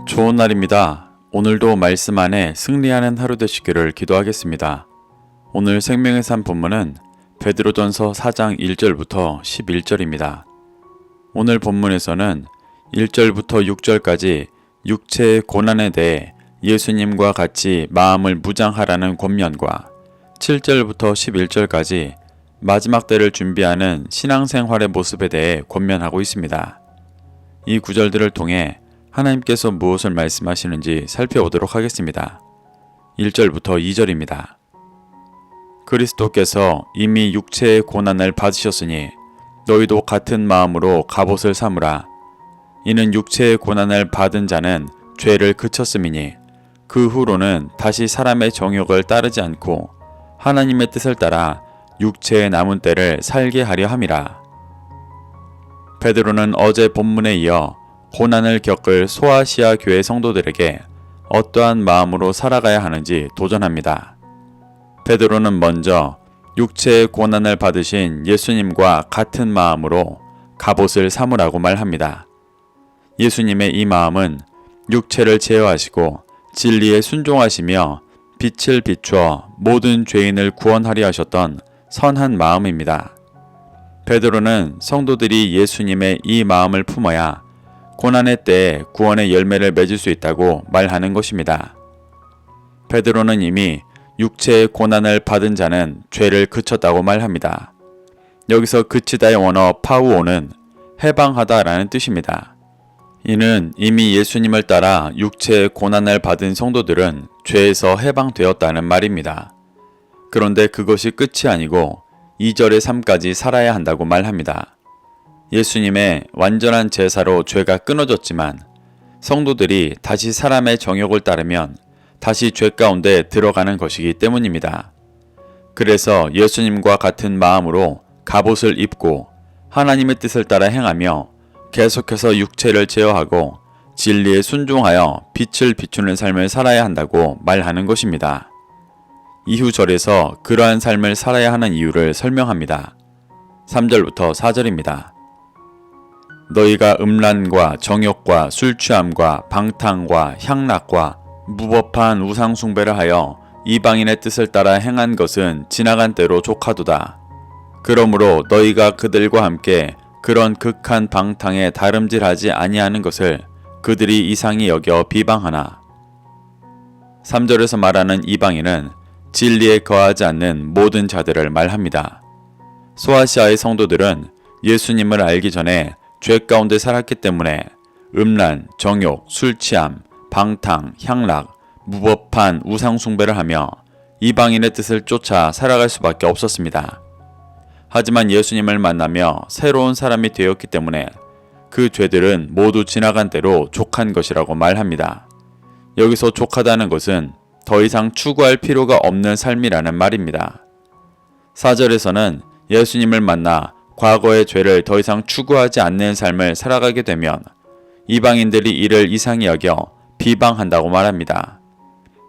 좋은 날입니다. 오늘도 말씀 안에 승리하는 하루 되시기를 기도하겠습니다. 오늘 생명의 산 본문은 베드로전서 4장 1절부터 11절입니다. 오늘 본문에서는 1절부터 6절까지 육체의 고난에 대해 예수님과 같이 마음을 무장하라는 권면과 7절부터 11절까지 마지막 때를 준비하는 신앙생활의 모습에 대해 권면하고 있습니다. 이 구절들을 통해 하나님께서 무엇을 말씀하시는지 살펴보도록 하겠습니다. 1절부터 2절입니다. 그리스도께서 이미 육체의 고난을 받으셨으니 너희도 같은 마음으로 갑옷을 삼으라. 이는 육체의 고난을 받은 자는 죄를 그쳤음이니 그 후로는 다시 사람의 정욕을 따르지 않고 하나님의 뜻을 따라 육체의 남은 때를 살게 하려 함이라. 베드로는 어제 본문에 이어 고난을 겪을 소아시아 교회 성도들에게 어떠한 마음으로 살아가야 하는지 도전합니다. 베드로는 먼저 육체의 고난을 받으신 예수님과 같은 마음으로 갑옷을 삼으라고 말합니다. 예수님의 이 마음은 육체를 제어하시고 진리에 순종하시며 빛을 비추어 모든 죄인을 구원하려 하셨던 선한 마음입니다. 베드로는 성도들이 예수님의 이 마음을 품어야 고난의 때에 구원의 열매를 맺을 수 있다고 말하는 것입니다. 베드로는 이미 육체의 고난을 받은 자는 죄를 그쳤다고 말합니다. 여기서 그치다의 원어 파우오는 해방하다라는 뜻입니다. 이는 이미 예수님을 따라 육체의 고난을 받은 성도들은 죄에서 해방되었다는 말입니다. 그런데 그것이 끝이 아니고 2절의 삶까지 살아야 한다고 말합니다. 예수님의 완전한 제사로 죄가 끊어졌지만 성도들이 다시 사람의 정욕을 따르면 다시 죄 가운데 들어가는 것이기 때문입니다. 그래서 예수님과 같은 마음으로 갑옷을 입고 하나님의 뜻을 따라 행하며 계속해서 육체를 제어하고 진리에 순종하여 빛을 비추는 삶을 살아야 한다고 말하는 것입니다. 이후 절에서 그러한 삶을 살아야 하는 이유를 설명합니다. 3절부터 4절입니다. 너희가 음란과 정욕과 술취함과 방탕과 향락과 무법한 우상 숭배를 하여 이방인의 뜻을 따라 행한 것은 지나간 때로 족하도다. 그러므로 너희가 그들과 함께 그런 극한 방탕에 다름질하지 아니하는 것을 그들이 이상히 여겨 비방하나. 3절에서 말하는 이방인은 진리에 거하지 않는 모든 자들을 말합니다. 소아시아의 성도들은 예수님을 알기 전에 죄 가운데 살았기 때문에 음란, 정욕, 술취함, 방탕, 향락, 무법한 우상 숭배를 하며 이방인의 뜻을 쫓아 살아갈 수밖에 없었습니다. 하지만 예수님을 만나며 새로운 사람이 되었기 때문에 그 죄들은 모두 지나간 때로 족한 것이라고 말합니다. 여기서 족하다는 것은 더 이상 추구할 필요가 없는 삶이라는 말입니다. 4절에서는 예수님을 만나 과거의 죄를 더 이상 추구하지 않는 삶을 살아가게 되면 이방인들이 이를 이상히 여겨 비방한다고 말합니다.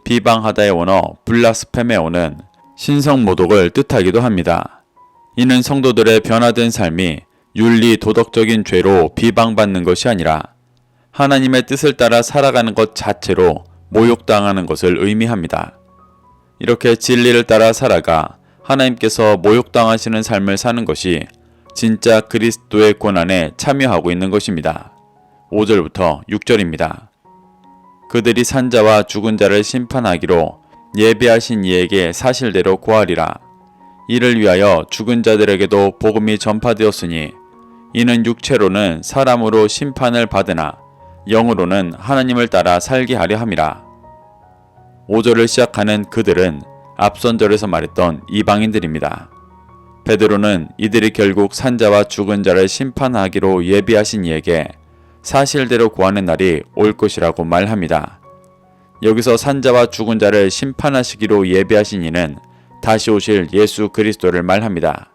비방하다의 원어 블라스페메오는 신성모독을 뜻하기도 합니다. 이는 성도들의 변화된 삶이 윤리 도덕적인 죄로 비방받는 것이 아니라 하나님의 뜻을 따라 살아가는 것 자체로 모욕당하는 것을 의미합니다. 이렇게 진리를 따라 살아가 하나님께서 모욕당하시는 삶을 사는 것이 진짜 그리스도의 고난에 참여하고 있는 것입니다. 5절부터 6절입니다. 그들이 산자와 죽은 자를 심판하기로 예비하신 이에게 사실대로 고하리라. 이를 위하여 죽은 자들에게도 복음이 전파되었으니 이는 육체로는 사람으로 심판을 받으나 영으로는 하나님을 따라 살게 하려 함이라. 5절을 시작하는 그들은 앞선 절에서 말했던 이방인들입니다. 베드로는 이들이 결국 산자와 죽은 자를 심판하기로 예비하신 이에게 사실대로 구하는 날이 올 것이라고 말합니다. 여기서 산자와 죽은 자를 심판하시기로 예비하신 이는 다시 오실 예수 그리스도를 말합니다.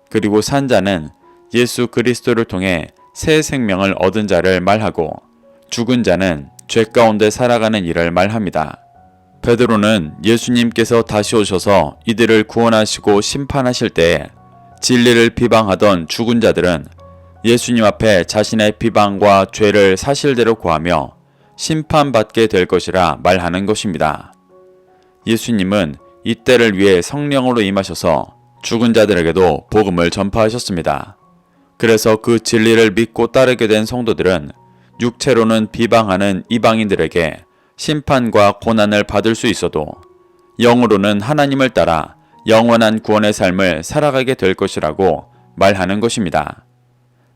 그리고 산자는 예수 그리스도를 통해 새 생명을 얻은 자를 말하고 죽은 자는 죄 가운데 살아가는 이를 말합니다. 베드로는 예수님께서 다시 오셔서 이들을 구원하시고 심판하실 때에 진리를 비방하던 죽은 자들은 예수님 앞에 자신의 비방과 죄를 사실대로 고하며 심판받게 될 것이라 말하는 것입니다. 예수님은 이 때를 위해 성령으로 임하셔서 죽은 자들에게도 복음을 전파하셨습니다. 그래서 그 진리를 믿고 따르게 된 성도들은 육체로는 비방하는 이방인들에게 심판과 고난을 받을 수 있어도 영으로는 하나님을 따라 영원한 구원의 삶을 살아가게 될 것이라고 말하는 것입니다.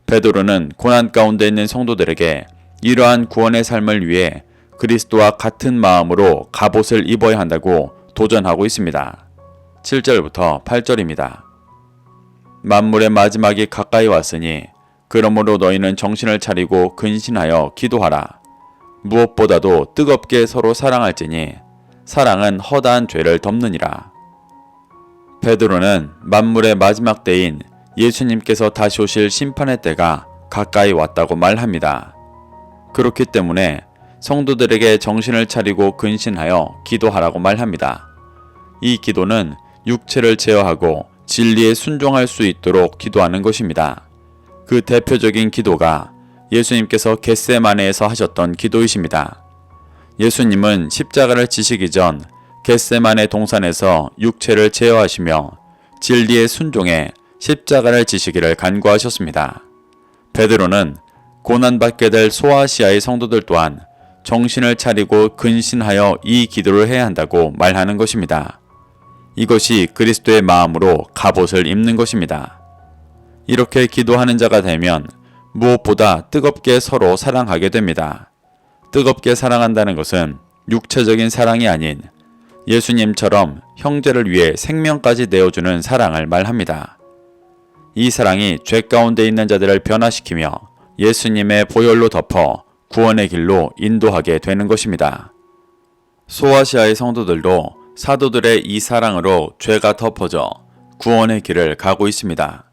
베드로는 고난 가운데 있는 성도들에게 이러한 구원의 삶을 위해 그리스도와 같은 마음으로 갑옷을 입어야 한다고 도전하고 있습니다. 7절부터 8절입니다. 만물의 마지막이 가까이 왔으니 그러므로 너희는 정신을 차리고 근신하여 기도하라. 무엇보다도 뜨겁게 서로 사랑할지니 사랑은 허다한 죄를 덮느니라. 베드로는 만물의 마지막 때인 예수님께서 다시 오실 심판의 때가 가까이 왔다고 말합니다. 그렇기 때문에 성도들에게 정신을 차리고 근신하여 기도하라고 말합니다. 이 기도는 육체를 제어하고 진리에 순종할 수 있도록 기도하는 것입니다. 그 대표적인 기도가 예수님께서 겟세마네에서 하셨던 기도이십니다. 예수님은 십자가를 지시기 전 겟세마네 동산에서 육체를 제어하시며 진리에 순종해 십자가를 지시기를 간구하셨습니다. 베드로는 고난받게 될 소아시아의 성도들 또한 정신을 차리고 근신하여 이 기도를 해야 한다고 말하는 것입니다. 이것이 그리스도의 마음으로 갑옷을 입는 것입니다. 이렇게 기도하는 자가 되면 무엇보다 뜨겁게 서로 사랑하게 됩니다. 뜨겁게 사랑한다는 것은 육체적인 사랑이 아닌 예수님처럼 형제를 위해 생명까지 내어주는 사랑을 말합니다. 이 사랑이 죄 가운데 있는 자들을 변화시키며 예수님의 보혈로 덮어 구원의 길로 인도하게 되는 것입니다. 소아시아의 성도들도 사도들의 이 사랑으로 죄가 덮어져 구원의 길을 가고 있습니다.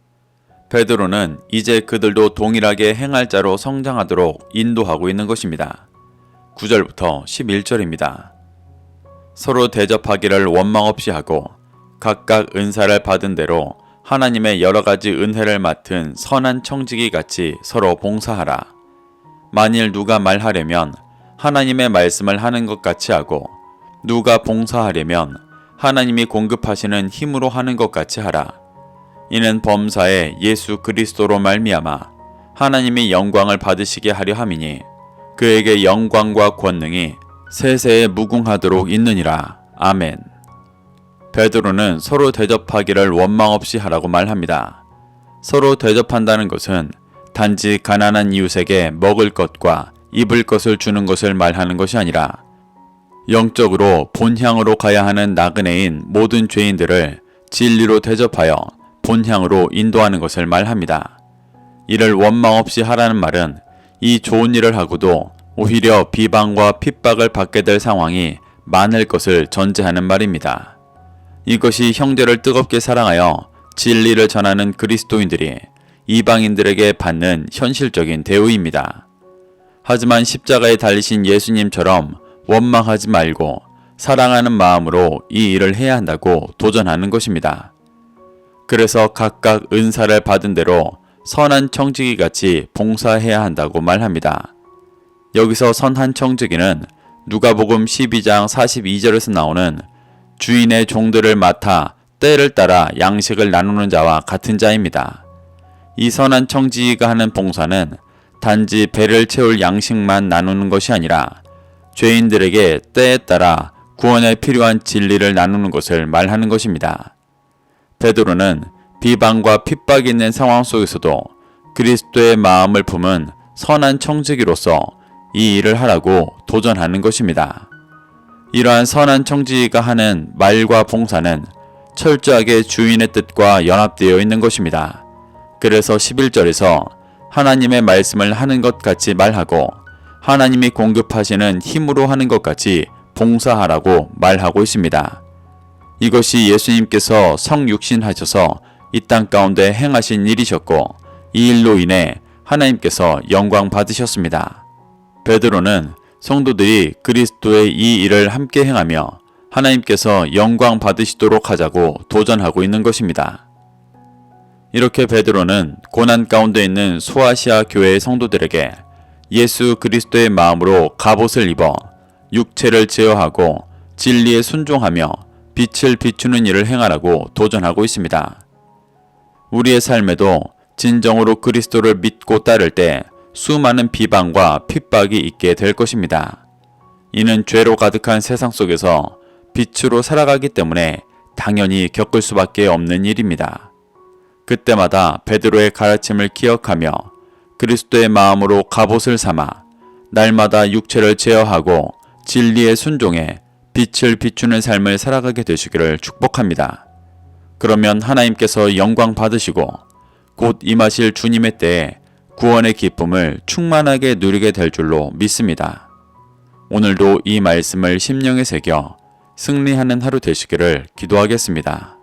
베드로는 이제 그들도 동일하게 행할 자로 성장하도록 인도하고 있는 것입니다. 9절부터 11절입니다. 서로 대접하기를 원망 없이 하고 각각 은사를 받은 대로 하나님의 여러 가지 은혜를 맡은 선한 청지기 같이 서로 봉사하라. 만일 누가 말하려면 하나님의 말씀을 하는 것 같이 하고 누가 봉사하려면 하나님이 공급하시는 힘으로 하는 것 같이 하라. 이는 범사에 예수 그리스도로 말미암아 하나님이 영광을 받으시게 하려 함이니 그에게 영광과 권능이 세세에 무궁하도록 있느니라. 아멘. 베드로는 서로 대접하기를 원망 없이 하라고 말합니다. 서로 대접한다는 것은 단지 가난한 이웃에게 먹을 것과 입을 것을 주는 것을 말하는 것이 아니라 영적으로 본향으로 가야 하는 나그네인 모든 죄인들을 진리로 대접하여 본향으로 인도하는 것을 말합니다. 이를 원망 없이 하라는 말은 이 좋은 일을 하고도 오히려 비방과 핍박을 받게 될 상황이 많을 것을 전제하는 말입니다. 이것이 형제를 뜨겁게 사랑하여 진리를 전하는 그리스도인들이 이방인들에게 받는 현실적인 대우입니다. 하지만 십자가에 달리신 예수님처럼 원망하지 말고 사랑하는 마음으로 이 일을 해야 한다고 도전하는 것입니다. 그래서 각각 은사를 받은 대로 선한 청지기 같이 봉사해야 한다고 말합니다. 여기서 선한 청지기는 누가복음 12장 42절에서 나오는 주인의 종들을 맡아 때를 따라 양식을 나누는 자와 같은 자입니다. 이 선한 청지기가 하는 봉사는 단지 배를 채울 양식만 나누는 것이 아니라 죄인들에게 때에 따라 구원에 필요한 진리를 나누는 것을 말하는 것입니다. 베드로는 비방과 핍박이 있는 상황 속에서도 그리스도의 마음을 품은 선한 청지기로서 이 일을 하라고 도전하는 것입니다. 이러한 선한 청지기가 하는 말과 봉사는 철저하게 주인의 뜻과 연합되어 있는 것입니다. 그래서 11절에서 하나님의 말씀을 하는 것 같이 말하고 하나님이 공급하시는 힘으로 하는 것 같이 봉사하라고 말하고 있습니다. 이것이 예수님께서 성육신하셔서 이 땅 가운데 행하신 일이셨고 이 일로 인해 하나님께서 영광 받으셨습니다. 베드로는 성도들이 그리스도의 이 일을 함께 행하며 하나님께서 영광 받으시도록 하자고 도전하고 있는 것입니다. 이렇게 베드로는 고난 가운데 있는 소아시아 교회의 성도들에게 예수 그리스도의 마음으로 갑옷을 입어 육체를 제어하고 진리에 순종하며 빛을 비추는 일을 행하라고 도전하고 있습니다. 우리의 삶에도 진정으로 그리스도를 믿고 따를 때 수많은 비방과 핍박이 있게 될 것입니다. 이는 죄로 가득한 세상 속에서 빛으로 살아가기 때문에 당연히 겪을 수밖에 없는 일입니다. 그때마다 베드로의 가르침을 기억하며 그리스도의 마음으로 갑옷을 삼아 날마다 육체를 제어하고 진리에 순종해 빛을 비추는 삶을 살아가게 되시기를 축복합니다. 그러면 하나님께서 영광 받으시고 곧 임하실 주님의 때에 구원의 기쁨을 충만하게 누리게 될 줄로 믿습니다. 오늘도 이 말씀을 심령에 새겨 승리하는 하루 되시기를 기도하겠습니다.